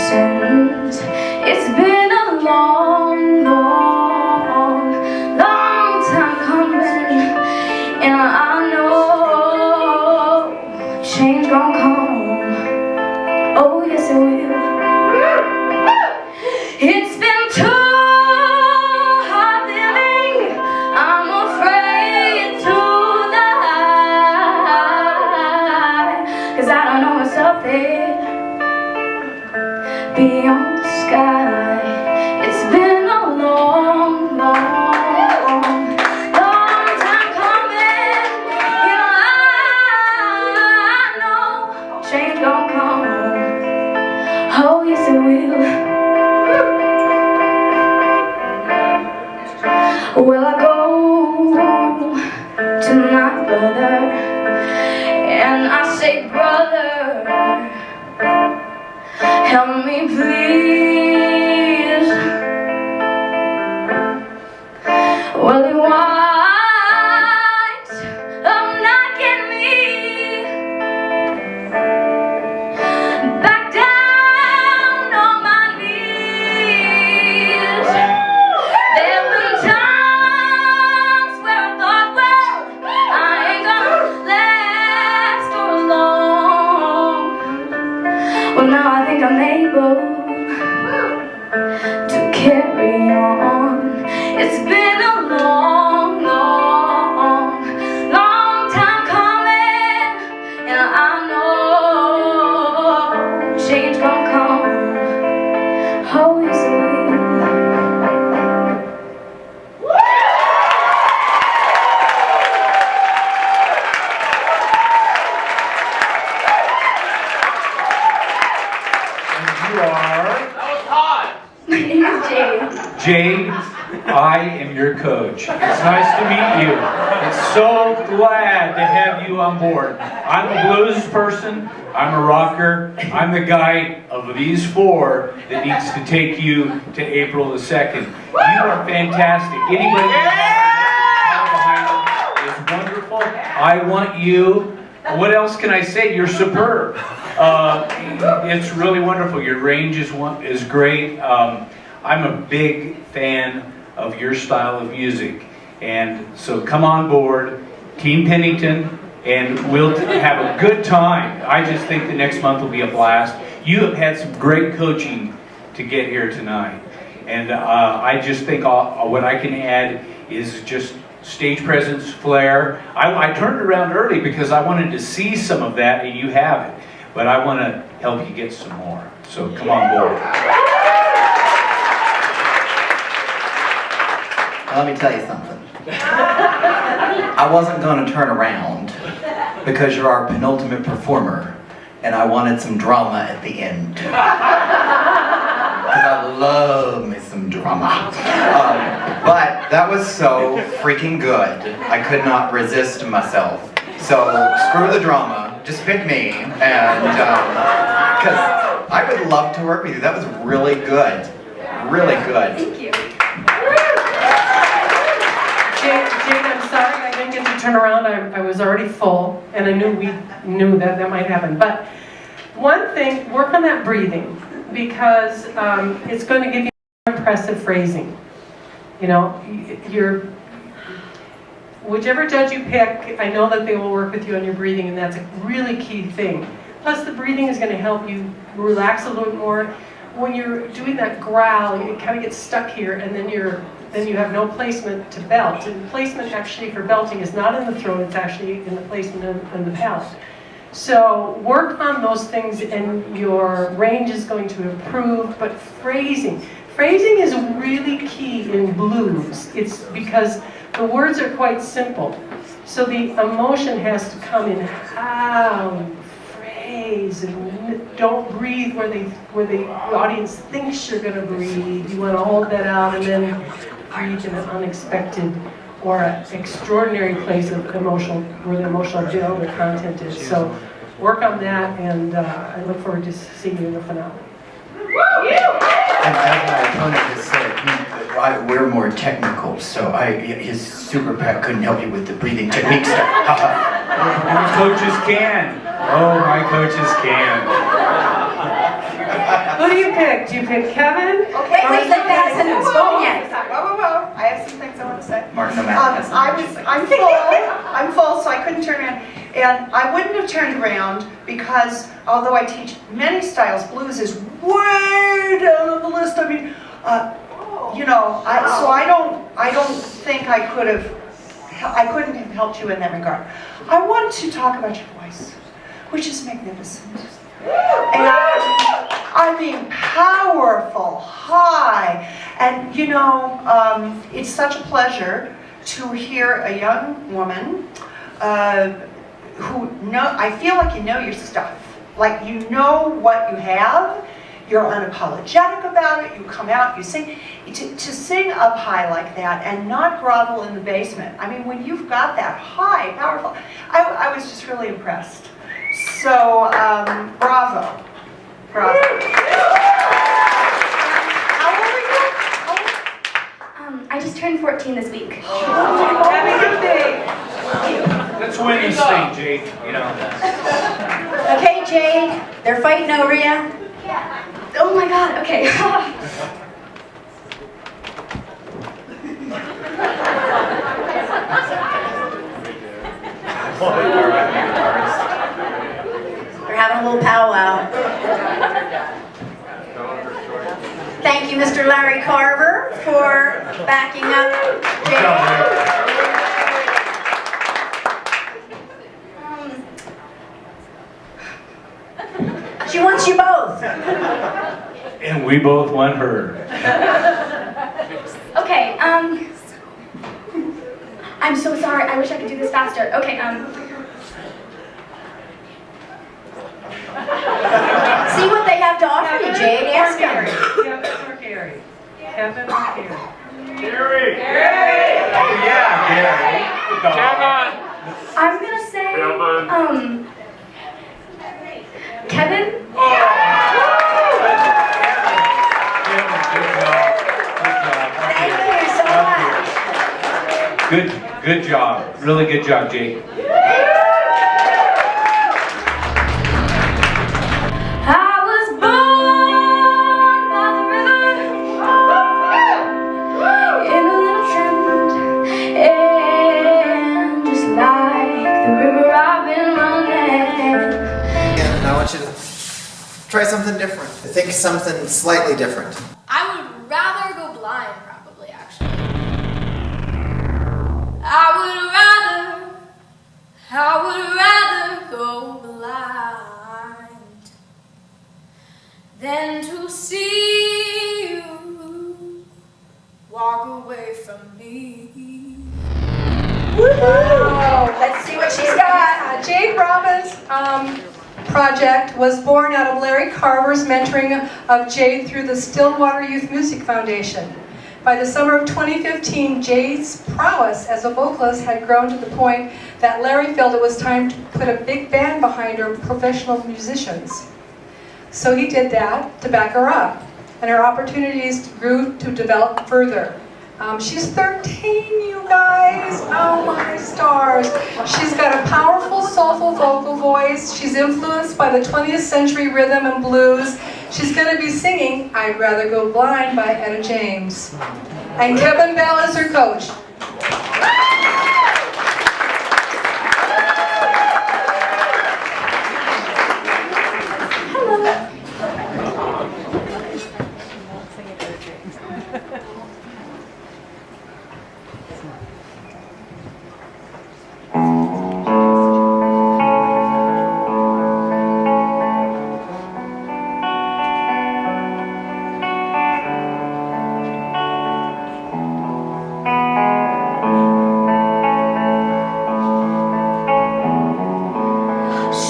since. It's been a long, long, long time coming, and I know change gon' come. Oh yes it will. It's been too hard living, I'm afraid to die, 'cause I don't know what's up there beyond the sky. It's been a long, long, long time coming, and I know change gon' come. Oh yes it will. Well, I go to my brother and I say, brother, help me please. Well, he winds up knocking me back down on my knees. There've been times where I thought, well, I ain't gonna last for long. Well, now I think I'm able to carry on. It's been a long, long, long time coming, and I know change gon' come. Oh yes it will. You are My name is Jade. Jade. I am your coach. It's nice to meet you. It's so glad to have you on board. I'm a blues person. I'm a rocker. I'm the guy of these four that needs to take you to April the 2nd. You are fantastic. Anybody behind them is wonderful. I want you. What else can I say? You're superb. It's really wonderful. Your range is great. I'm a big fan of your style of music, and so come on board, Team Pennington, and we'll have a good time. I just think the next month will be a blast. You have had some great coaching to get here tonight, and I just think what I can add is just stage presence, flair. I turned around early because I wanted to see some of that, and you have it, but I want to help you get some more. So come on board. Let me tell you something. I wasn't going to turn around because you're our penultimate performer, and I wanted some drama at the end. Because I love me some drama. But that was so freaking good. I could not resist myself. So screw the drama. Just pick me, and because I would love to work with you. That was really good. Really good. Thank you. Jade, I'm sorry I didn't get to turn around. I was already full, and I knew we knew that might happen. But one thing, work on that breathing, because it's going to give you more impressive phrasing. You know, whichever judge you pick, I know that they will work with you on your breathing, and that's a really key thing. Plus, the breathing is going to help you relax a little bit more. When you're doing that growl, you kind of get stuck here, and then you have no placement to belt. And placement actually for belting is not in the throat, it's actually in the placement in the palate. So work on those things and your range is going to improve, but phrasing is really key in blues. It's because the words are quite simple. So the emotion has to come in how you phrase, and don't breathe where the audience thinks you're going to breathe. You want to hold that out and then breathe in an unexpected or an extraordinary place of emotional, where the emotional build or content is. So work on that, and I look forward to seeing you in the finale. And as my opponent has said, we're more technical, so his super PAC couldn't help you with the breathing technique stuff. My coaches can. Oh, my coaches can. Who do you pick? Do you pick Kevin? Okay, wait, let Matt hasn't spoken yet. Whoa. I have some things I want to say. Martin O'Malley has I'm full, so I couldn't turn around. And I wouldn't have turned around because although I teach many styles, blues is way down on the list. I mean, so I don't think I couldn't have helped you in that regard. I want to talk about your voice, which is magnificent. And I mean, powerful, high, and it's such a pleasure to hear a young woman I feel like you know your stuff, like you know what you have, you're unapologetic about it, you come out, you sing. To sing up high like that and not grovel in the basement, I mean, when you've got that high, powerful, I was just really impressed. So, bravo. How old are you? I just turned 14 this week. Happy birthday. Let's win this thing, Jade. Okay, Jade, they're fighting over you. Oh my God, okay. They're having a little powwow. Thank you, Mr. Larry Carver, for backing up Jade. She wants you both. And we both want her. Okay, I'm so sorry. I wish I could do this faster. Okay, See what they have to offer you, Jade. Ask them. Kevin or Gary? Kevin or Gary? Gary! Oh yeah, Gary. Kevin! I'm gonna say, Kevin? Thank you so much. Good job. Really good job, Jake. I was born by the river in a little tent, and just like the river I've been running. And I want you to try something different. Think something slightly different. I would rather go blind, probably, actually. I would rather go blind than to see you walk away from me. Wow. Let's see what she's got. Jade Robbins' project was born out of Larry Carver's mentoring of Jade through the Stillwater Youth Music Foundation. By the summer of 2015, Jade's prowess as a vocalist had grown to the point that Larry felt it was time to put a big band behind her professional musicians. So he did that to back her up, and her opportunities grew to develop further. She's 13, you guys. Oh my stars. She's got a powerful, soulful vocal voice. She's influenced by the 20th century rhythm and blues. She's going to be singing I'd Rather Go Blind by Etta James. And Kevin Bell is her coach.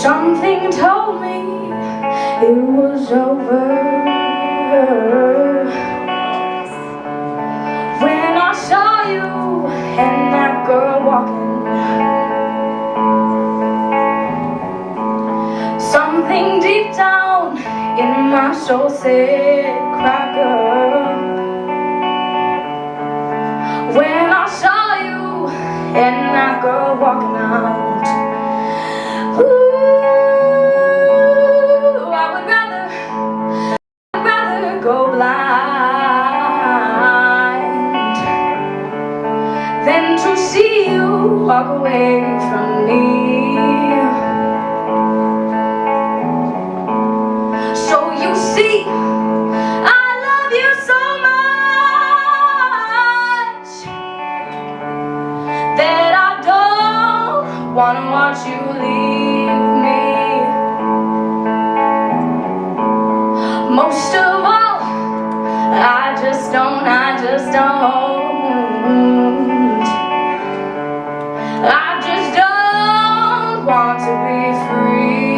Something told me it was over when I saw you and that girl walking. Something deep down in my soul said, cry girl. When I saw you and that girl walking out. Ooh, I would rather go blind than to see you walk away from me. So you see, I love you so much that I don't wanna watch you leave me. Most of all, I just don't. I just don't want to be free.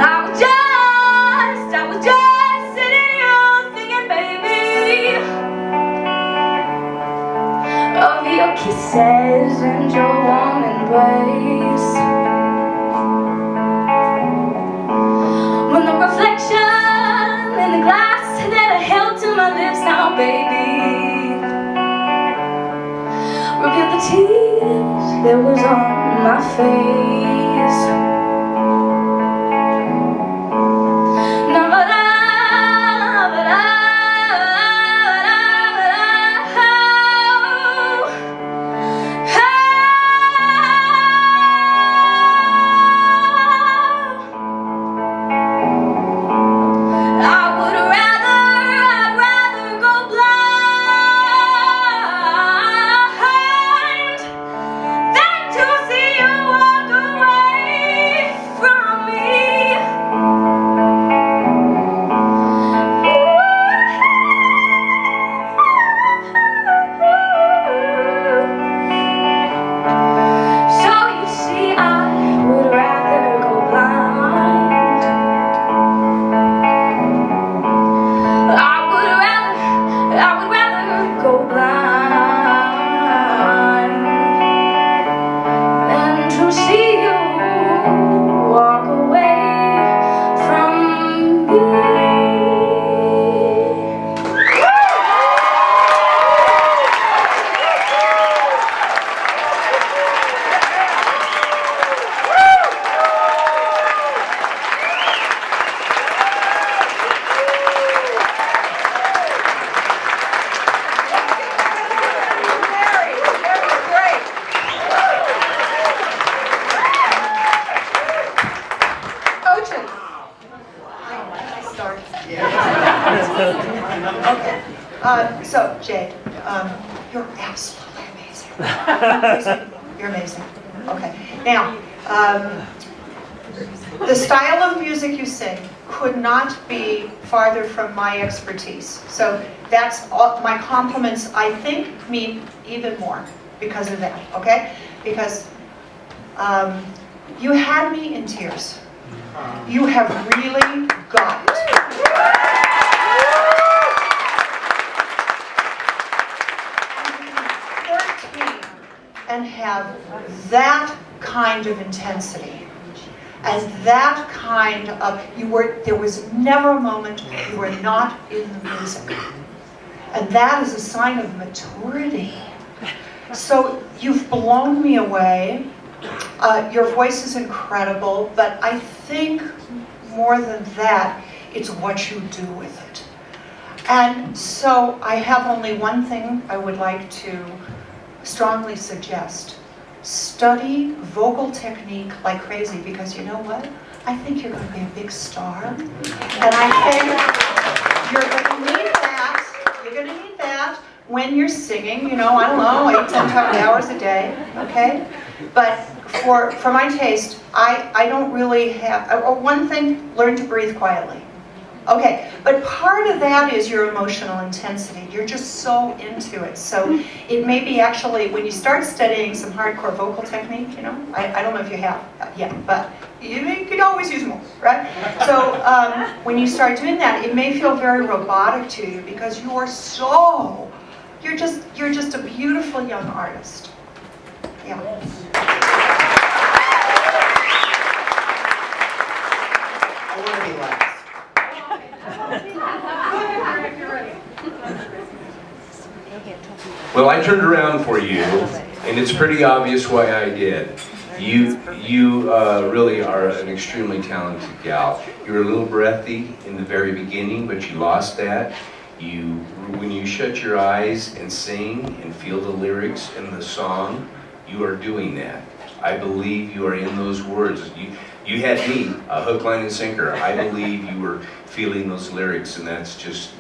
I was just sitting here thinking, baby, of your kisses and your warm embrace. When the reflection in the glass that I held to my lips now, baby, revealed the tears that was on my face. Now, I'd rather go blind than to see you walk away from me. So you see, I would rather go blind. I would rather go blind than to see you walk away from me. Great. Coaches. I start. Okay. So, Jade, you're absolutely amazing. You're amazing. Okay. Now, the style of music you sing could not be farther from my expertise. So that's all, my compliments, I think, mean even more because of that, okay? Because you had me in tears. You have really got it. 13 and have that kind of intensity and that kind of, there was never a moment you were not in the music. And that is a sign of maturity. So you've blown me away. Your voice is incredible, but I think more than that, it's what you do with it. And so I have only one thing I would like to strongly suggest. Study vocal technique like crazy, because you know what? I think you're going to be a big star. And I think you're going to need that. You're going to need that when you're singing, you know, I don't know, 8-10 hours a day, okay? But for my taste, I don't really have, one thing, learn to breathe quietly. Okay, but part of that is your emotional intensity. You're just so into it. So it may be actually, when you start studying some hardcore vocal technique, you know, I don't know if you have yet, but you could always use more, right? So when you start doing that, it may feel very robotic to you because you're just a beautiful young artist. Yeah. I want to be last. Well, I turned around for you, and it's pretty obvious why I did. You really are an extremely talented gal. You were a little breathy in the very beginning, but you lost that. When you shut your eyes and sing and feel the lyrics in the song, you are doing that. I believe you are in those words. You had me, a hook, line, and sinker. I believe you were feeling those lyrics, and that's just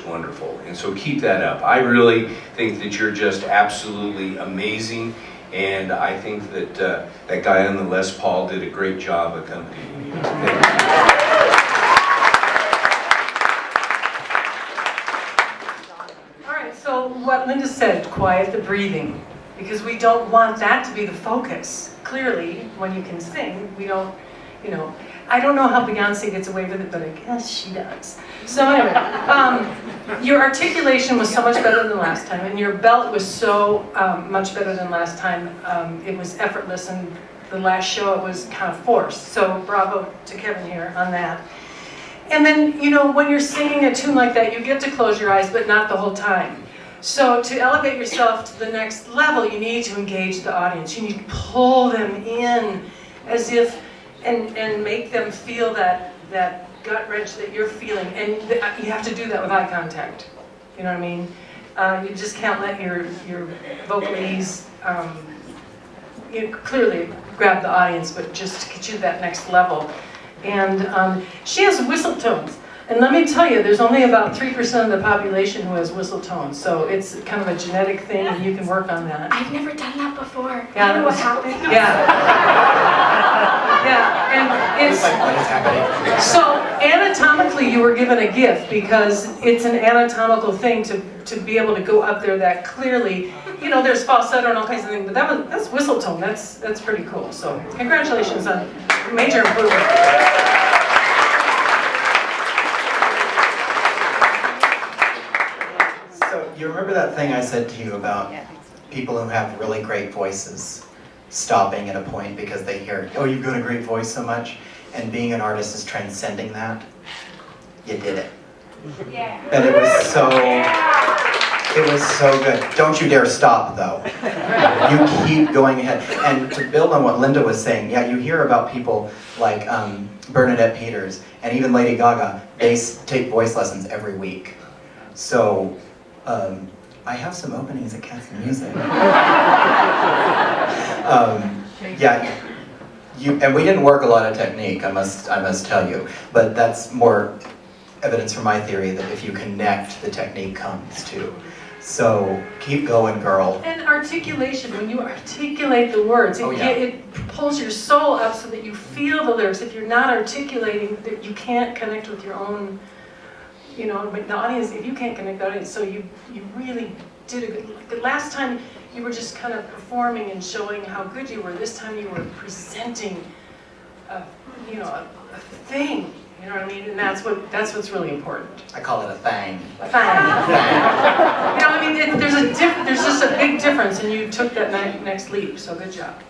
wonderful. And so keep that up. I really think that you're just absolutely amazing, and I think that that guy on the Les Paul did a great job accompanying you. Thank you. So what Linda said, quiet the breathing, because we don't want that to be the focus. Clearly, when you can sing, we don't, I don't know how Beyonce gets away with it, but I guess she does. So anyway, your articulation was so much better than last time, and your belt was so much better than last time. It was effortless, and the last show it was kind of forced. So bravo to Kevin here on that. And then, when you're singing a tune like that, you get to close your eyes, but not the whole time. So to elevate yourself to the next level, you need to engage the audience. You need to pull them in as if, and make them feel that gut wrench that you're feeling. And you have to do that with eye contact. You know what I mean? You just can't let your vocal ease clearly grab the audience, but just to get you to that next level. And she has whistle tones. And let me tell you, there's only about 3% of the population who has whistle tones. So it's kind of a genetic thing, and you can work on that. I've never done that before. Yeah, You know what happened? Yeah. Yeah, and it's... What is happening? So anatomically, you were given a gift because it's an anatomical thing to be able to go up there that clearly. There's falsetto and all kinds of things, but that's whistle tone. That's pretty cool. So congratulations on major improvement. So you remember that thing I said to you about people who have really great voices stopping at a point because they hear, oh, you've got a great voice so much, and being an artist is transcending that? You did it. Yeah. And it was so good. Don't you dare stop, though. You keep going ahead. And to build on what Linda was saying, yeah, you hear about people like Bernadette Peters and even Lady Gaga. They take voice lessons every week. So I have some openings at Cats and Music. And we didn't work a lot of technique, I must tell you. But that's more evidence for my theory that if you connect, the technique comes too. So keep going, girl. And articulation, when you articulate the words, it pulls your soul up so that you feel the lyrics. If you're not articulating, you can't connect with your own, the audience. If you can't connect the audience, so you really did a good. Last time you were just kind of performing and showing how good you were. This time you were presenting, a thing. You know what I mean? And that's what's really important. I call it a thing. There's just a big difference, and you took that next leap. So good job.